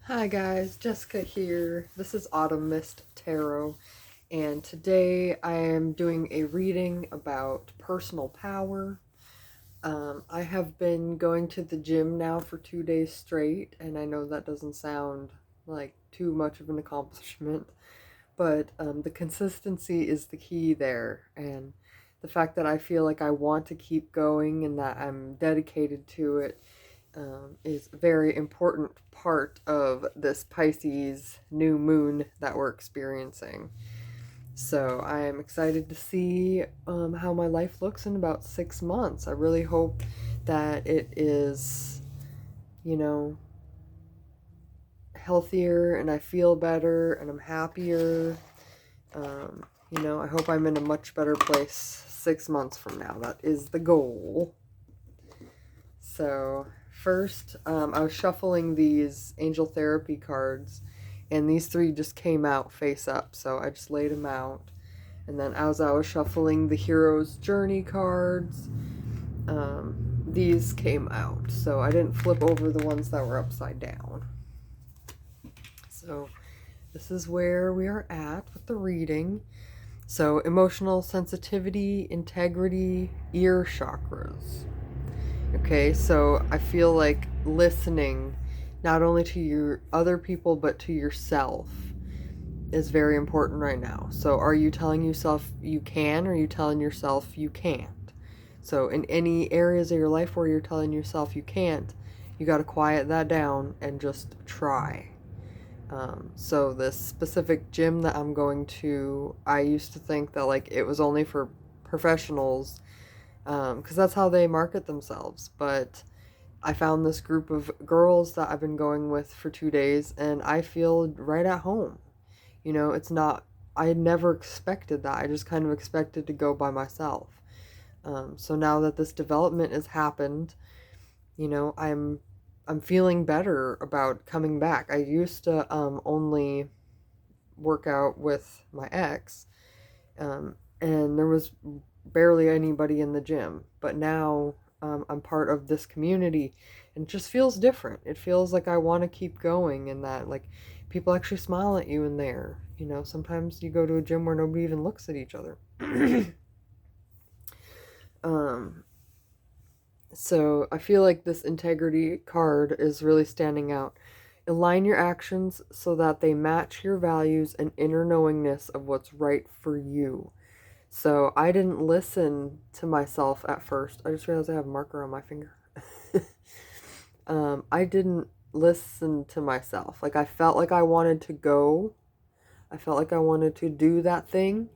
Hi guys, Jessica here. This is Autumn Mist Tarot, and today I am doing a reading about personal power. I have been going to the gym now for 2 days straight, and I know that doesn't sound like too much of an accomplishment, but the consistency is the key there, and the fact that I feel like I want to keep going and that I'm dedicated to it is a very important part of this Pisces new moon that we're experiencing. So I am excited to see how my life looks in about 6 months. I really hope that it is, you know, healthier and I feel better and I'm happier. I hope I'm in a much better place 6 months from now. That is the goal. So first, I was shuffling these angel therapy cards, and these three just came out face up. So I just laid them out. And then as I was shuffling the hero's journey cards, these came out. So I didn't flip over the ones that were upside down. So this is where we are at with the reading. So emotional sensitivity, integrity, ear chakras. Okay, so I feel like listening not only to your other people but to yourself is very important right now. So are you telling yourself you can, or are you telling yourself you can't? So in any areas of your life where you're telling yourself you can't, you got to quiet that down and just try. So this specific gym that I'm going to, I used to think that like it was only for professionals, because that's how they market themselves. But I found this group of girls that I've been going with for 2 days, and I feel right at home. It's not, I had never expected that. I just kind of expected to go by myself. So now that this development has happened, I'm feeling better about coming back. I used to only work out with my ex, and there was barely anybody in the gym. But now I'm part of this community, and it just feels different. It feels like I want to keep going, and that like people actually smile at you in there. Sometimes you go to a gym where nobody even looks at each other. um, so I feel like this integrity card is really standing out. Align your actions so that they match your values and inner knowingness of what's right for you. So I didn't listen to myself at first. I just realized I have a marker on my finger. I didn't listen to myself. Like I felt like I wanted to go. I felt like I wanted to do that thing.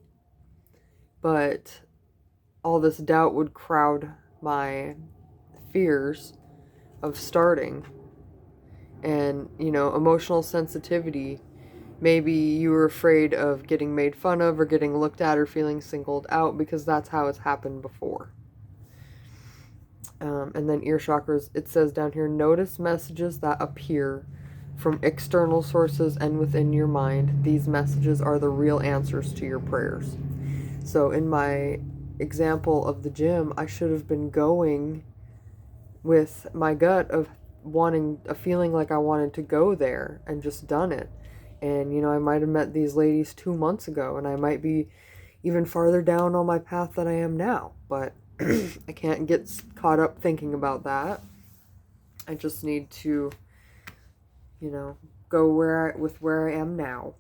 But all this doubt would crowd my fears of starting. And, emotional sensitivity. Maybe you were afraid of getting made fun of or getting looked at or feeling singled out because that's how it's happened before. And then ear chakras, it says down here, notice messages that appear from external sources and within your mind. These messages are the real answers to your prayers. So in my example of the gym, I should have been going with my gut of feeling like I wanted to go there and just done it. And, I might have met these ladies 2 months ago, and I might be even farther down on my path than I am now. But I can't get caught up thinking about that. I just need to, go where I am now.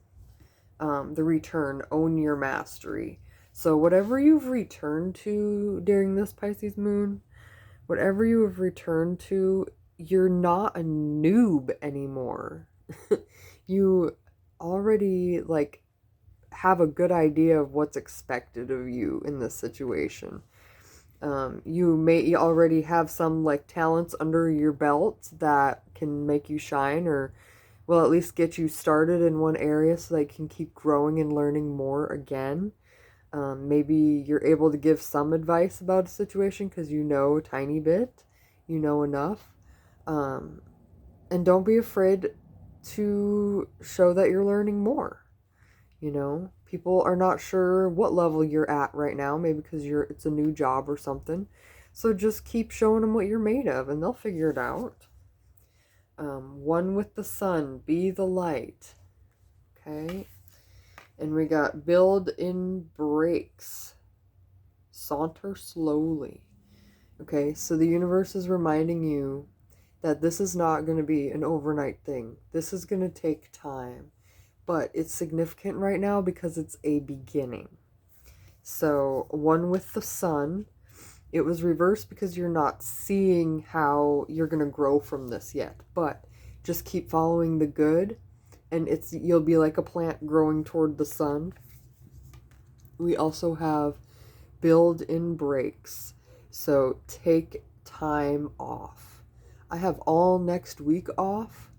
The return, own your mastery. So whatever you've returned to during this Pisces moon, whatever you have returned to, you're not a noob anymore. You already have a good idea of what's expected of you in this situation. You may already have some talents under your belt that can make you shine, or will at least get you started in one area so they can keep growing and learning more again. Maybe you're able to give some advice about a situation because you know a tiny bit, you know enough. And don't be afraid to show that you're learning more. People are not sure what level you're at right now, maybe because it's a new job or something. So just keep showing them what you're made of and they'll figure it out. one with the sun, be the light. Okay. And we got build in breaks. Saunter slowly. Okay, so the universe is reminding you that this is not going to be an overnight thing. This is going to take time. But it's significant right now because it's a beginning. So, one with the sun, it was reversed because you're not seeing how you're going to grow from this yet. But just keep following the good, and you'll be like a plant growing toward the sun. We also have build in breaks. So take time off. I have all next week off,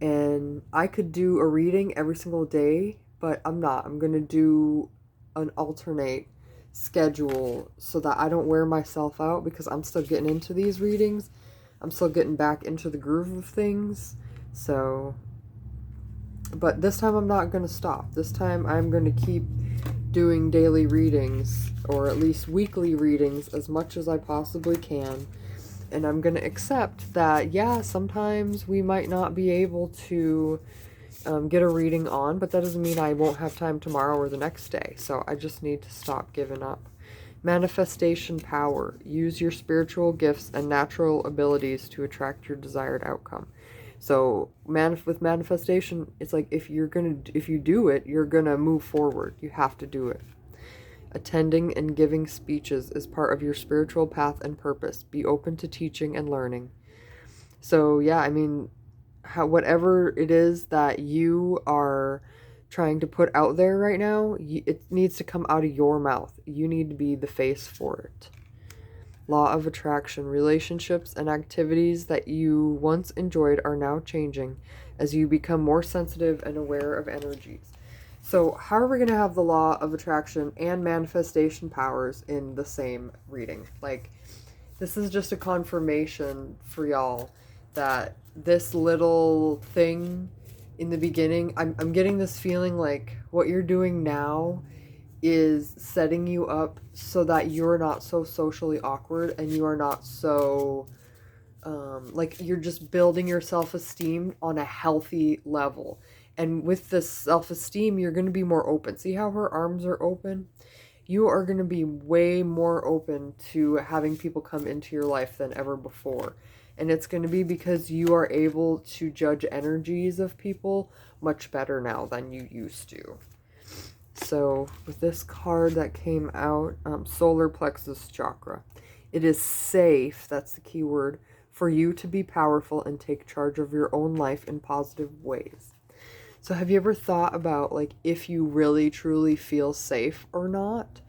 and I could do a reading every single day, but I'm not. I'm going to do an alternate schedule so that I don't wear myself out, because I'm still getting into these readings. I'm still getting back into the groove of things. So, but this time I'm not going to stop. This time I'm going to keep doing daily readings, or at least weekly readings, as much as I possibly can. And I'm going to accept that, yeah, sometimes we might not be able to get a reading on, but that doesn't mean I won't have time tomorrow or the next day. So I just need to stop giving up. Manifestation power. Use your spiritual gifts and natural abilities to attract your desired outcome. So with manifestation, it's like if you do it, you're gonna move forward. You have to do it. Attending and giving speeches is part of your spiritual path and purpose. Be open to teaching and learning. So yeah, I mean, whatever it is that you are trying to put out there right now, it needs to come out of your mouth. You need to be the face for it. Law of attraction. Relationships and activities that you once enjoyed are now changing as you become more sensitive and aware of energies. So how are we going to have the law of attraction and manifestation powers in the same reading? Like, this is just a confirmation for y'all that this little thing in the beginning, I'm getting this feeling like what you're doing now is setting you up so that you're not so socially awkward, and you are not so like, you're just building your self-esteem on a healthy level. And with this self-esteem, you're going to be more open. See how her arms are open? You are going to be way more open to having people come into your life than ever before. And it's going to be because you are able to judge energies of people much better now than you used to. So with this card that came out, solar plexus chakra, it is safe, that's the key word, for you to be powerful and take charge of your own life in positive ways. So have you ever thought about, like, if you really truly feel safe or not?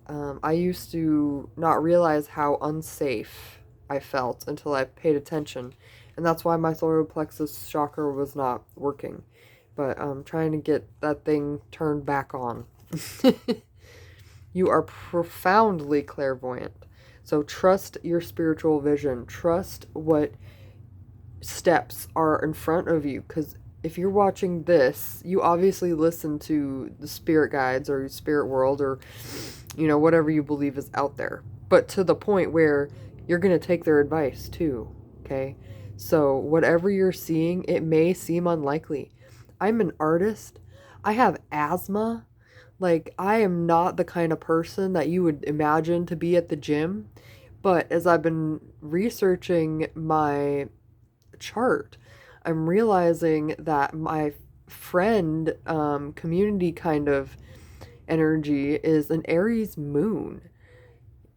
I used to not realize how unsafe I felt until I paid attention, and that's why my solar plexus chakra was not working. But I'm trying to get that thing turned back on. You are profoundly clairvoyant. So trust your spiritual vision. Trust what steps are in front of you. Because if you're watching this, you obviously listen to the spirit guides or spirit world, or, you know, whatever you believe is out there. But to the point where you're going to take their advice too. Okay? So whatever you're seeing, it may seem unlikely. I'm an artist. I have asthma. Like, I am not the kind of person that you would imagine to be at the gym. But as I've been researching my chart, I'm realizing that my friend community kind of energy is an Aries moon.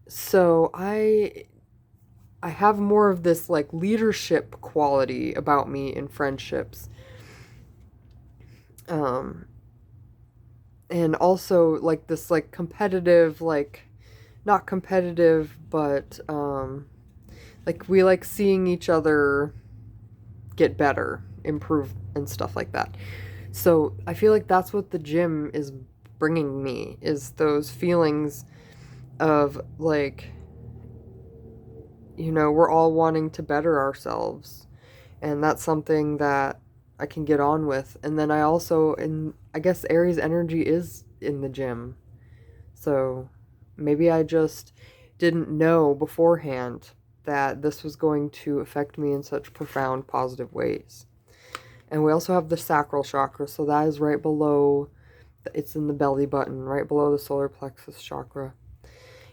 So I have more of this, like, leadership quality about me in friendships. And also, like, this, like, competitive, like, not competitive, but, like, we like seeing each other get better, improve, and stuff like that. So I feel like that's what the gym is bringing me, is those feelings of, like, you know, we're all wanting to better ourselves. And that's something that I can get on with. And then I also, I guess Aries energy is in the gym. So maybe I just didn't know beforehand that this was going to affect me in such profound, positive ways. And we also have the sacral chakra, so that is right below, it's in the belly button, right below the solar plexus chakra.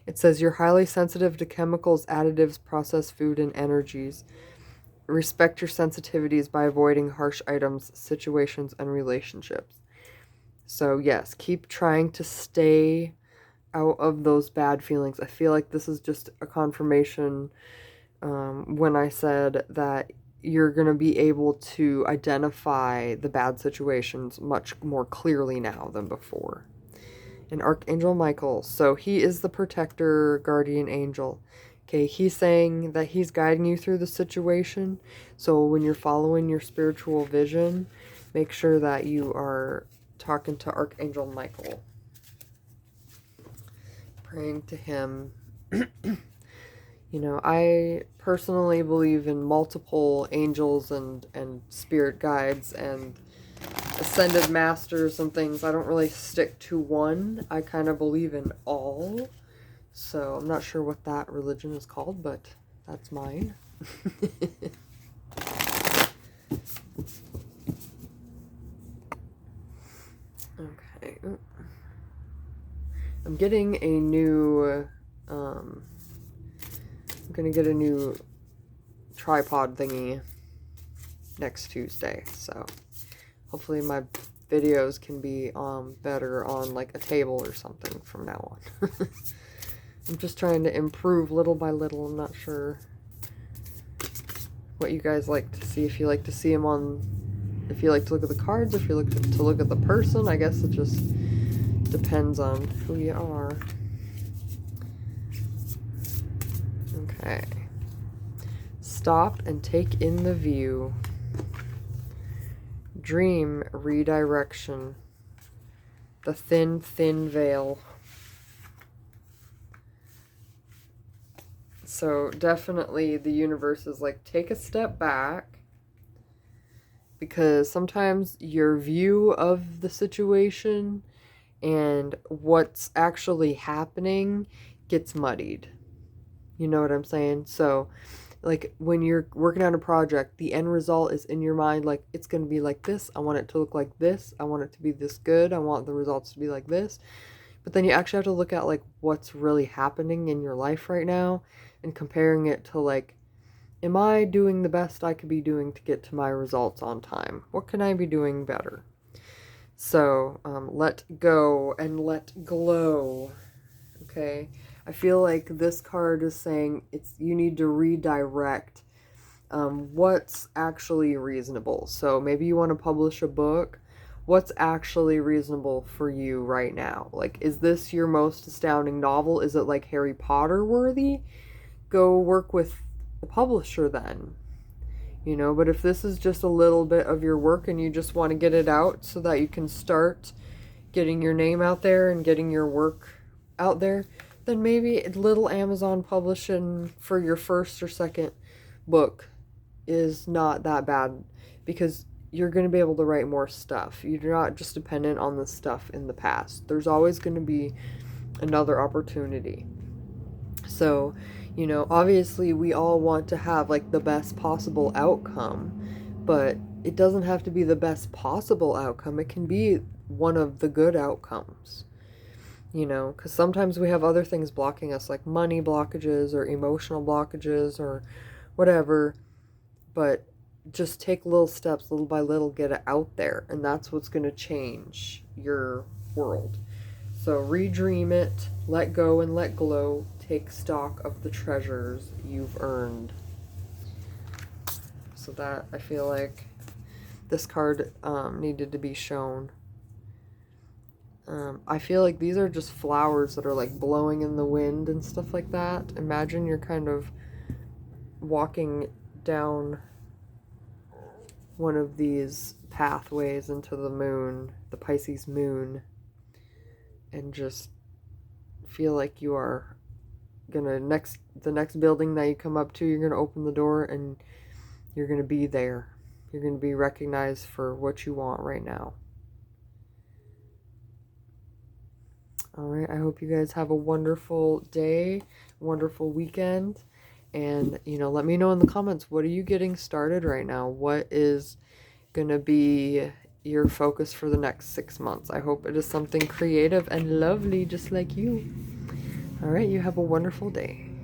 It says you're highly sensitive to chemicals, additives, processed food, and energies. Respect your sensitivities by avoiding harsh items, situations, and relationships. So yes, keep trying to stay out of those bad feelings. I feel like this is just a confirmation when I said that you're going to be able to identify the bad situations much more clearly now than before. And Archangel Michael, so he is the protector, guardian angel. Okay, he's saying that he's guiding you through the situation. So when you're following your spiritual vision, make sure that you are talking to Archangel Michael, praying to him. You know, I personally believe in multiple angels and spirit guides and ascended masters and things. I don't really stick to one. I kind of believe in all. So I'm not sure what that religion is called, but that's mine. Okay. I'm getting a new, I'm gonna get a new tripod thingy next Tuesday, so hopefully my videos can be better on like a table or something from now on. I'm just trying to improve little by little. I'm not sure what you guys like to see. If you like to see them on, if you like to look at the cards, if you like to look at the person, I guess it just depends on who you are. Okay. Stop and take in the view. Dream redirection. The thin, thin veil. So definitely the universe is like, take a step back, because sometimes your view of the situation and what's actually happening gets muddied. You know what I'm saying? So like when you're working on a project, the end result is in your mind, like, it's going to be like this. I want it to look like this. I want it to be this good. I want the results to be like this. But then you actually have to look at like what's really happening in your life right now and comparing it to like, am I doing the best I could be doing to get to my results on time? What can I be doing better? So let go and let glow. Okay, I feel like this card is saying you need to redirect what's actually reasonable. So maybe you want to publish a book. What's actually reasonable for you right now? Like, is this your most astounding novel? Is it like Harry Potter worthy? Go work with the publisher then. You know, but if this is just a little bit of your work and you just want to get it out so that you can start getting your name out there and getting your work out there, then maybe a little Amazon publishing for your first or second book is not that bad, because you're going to be able to write more stuff. You're not just dependent on the stuff in the past. There's always going to be another opportunity. So, you know, obviously we all want to have like the best possible outcome, but it doesn't have to be the best possible outcome. It can be one of the good outcomes, you know, because sometimes we have other things blocking us, like money blockages or emotional blockages or whatever, but just take little steps, little by little, get it out there, and that's what's going to change your world. So redream it, let go and let glow, take stock of the treasures you've earned. So that, I feel like this card needed to be shown. I feel like these are just flowers that are like blowing in the wind and stuff like that. Imagine you're kind of walking down one of these pathways into the moon, the Pisces moon, and just feel like you are gonna, the next building that you come up to, you're gonna open the door and you're gonna be there. You're gonna be recognized for what you want right now. All right, I hope you guys have a wonderful day, wonderful weekend, And, you know, let me know in the comments, what are you getting started right now? What is going to be your focus for the next 6 months? I hope it is something creative and lovely, just like you. All right, you have a wonderful day.